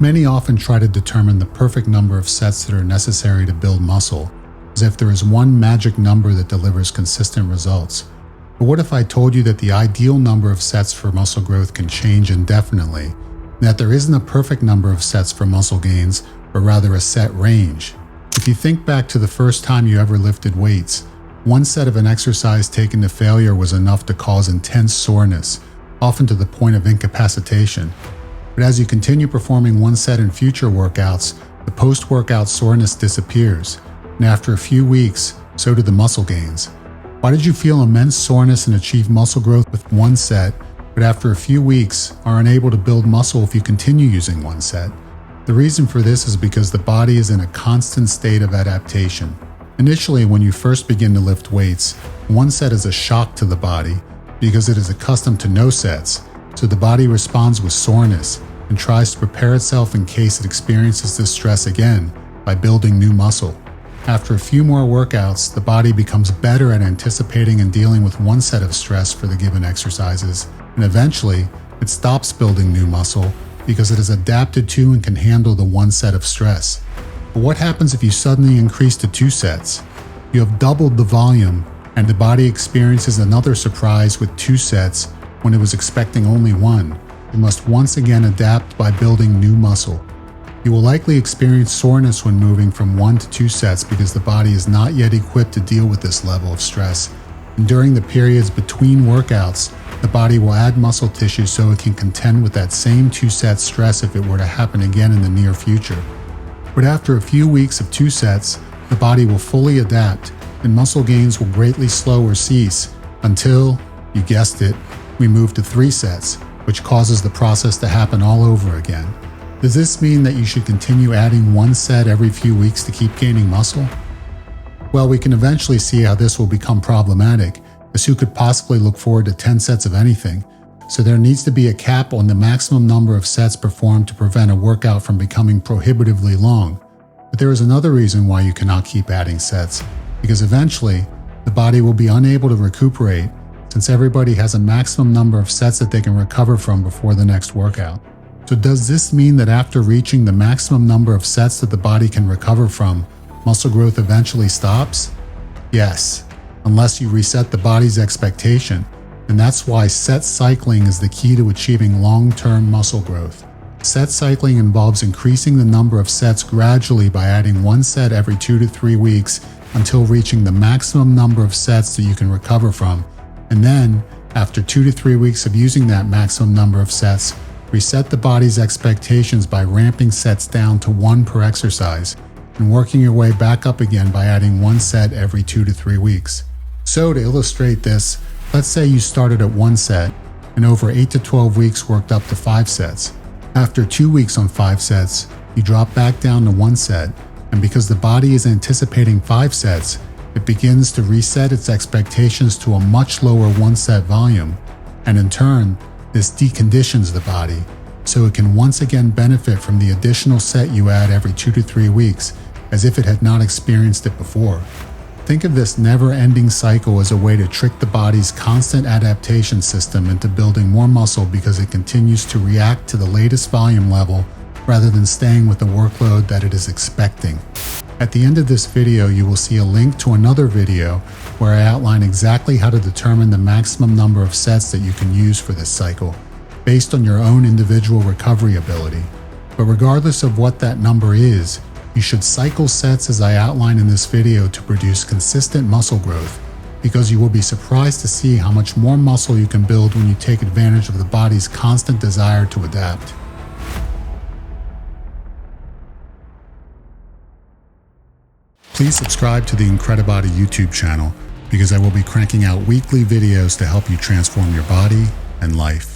Many often try to determine the perfect number of sets that are necessary to build muscle, as if there is one magic number that delivers consistent results. But what if I told you that the ideal number of sets for muscle growth can change indefinitely, and that there isn't a perfect number of sets for muscle gains, but rather a set range? If you think back to the first time you ever lifted weights, one set of an exercise taken to failure was enough to cause intense soreness, often to the point of incapacitation. But as you continue performing one set in future workouts, the post-workout soreness disappears, and after a few weeks, so do the muscle gains. Why did you feel immense soreness and achieve muscle growth with one set, but after a few weeks are unable to build muscle if you continue using one set? The reason for this is because the body is in a constant state of adaptation. Initially, when you first begin to lift weights, one set is a shock to the body because it is accustomed to no sets, so the body responds with soreness and tries to prepare itself in case it experiences this stress again by building new muscle. After a few more workouts, the body becomes better at anticipating and dealing with one set of stress for the given exercises, and eventually, it stops building new muscle because it is adapted to and can handle the one set of stress. But what happens if you suddenly increase to 2 sets? You have doubled the volume, and the body experiences another surprise with 2 sets when it was expecting only 1. It must once again adapt by building new muscle. You will likely experience soreness when moving from 1 to 2 sets because the body is not yet equipped to deal with this level of stress. And during the periods between workouts, the body will add muscle tissue so it can contend with that same 2-set stress if it were to happen again in the near future. But after a few weeks of 2 sets, the body will fully adapt, and muscle gains will greatly slow or cease until, you guessed it, we move to 3 sets, which causes the process to happen all over again. Does this mean that you should continue adding 1 set every few weeks to keep gaining muscle? Well, we can eventually see how this will become problematic, as who could possibly look forward to 10 sets of anything? So there needs to be a cap on the maximum number of sets performed to prevent a workout from becoming prohibitively long. But there is another reason why you cannot keep adding sets, because eventually, the body will be unable to recuperate, since everybody has a maximum number of sets that they can recover from before the next workout. So does this mean that after reaching the maximum number of sets that the body can recover from, muscle growth eventually stops? Yes, unless you reset the body's expectation, and that's why set cycling is the key to achieving long-term muscle growth. Set cycling involves increasing the number of sets gradually by adding 1 set every 2 to 3 weeks until reaching the maximum number of sets that you can recover from, and then, after 2 to 3 weeks of using that maximum number of sets, reset the body's expectations by ramping sets down to 1 per exercise, and working your way back up again by adding 1 set every 2 to 3 weeks. So to illustrate this, let's say you started at 1 set, and over 8 to 12 weeks worked up to 5 sets. After 2 weeks on 5 sets, you drop back down to 1 set, and because the body is anticipating 5 sets, it begins to reset its expectations to a much lower 1 set volume, and in turn, this deconditions the body, so it can once again benefit from the additional set you add every 2 to 3 weeks, as if it had not experienced it before. Think of this never-ending cycle as a way to trick the body's constant adaptation system into building more muscle because it continues to react to the latest volume level rather than staying with the workload that it is expecting. At the end of this video, you will see a link to another video where I outline exactly how to determine the maximum number of sets that you can use for this cycle, based on your own individual recovery ability. But regardless of what that number is, you should cycle sets as I outline in this video to produce consistent muscle growth, because you will be surprised to see how much more muscle you can build when you take advantage of the body's constant desire to adapt. Please subscribe to the Incredibody YouTube channel, because I will be cranking out weekly videos to help you transform your body and life.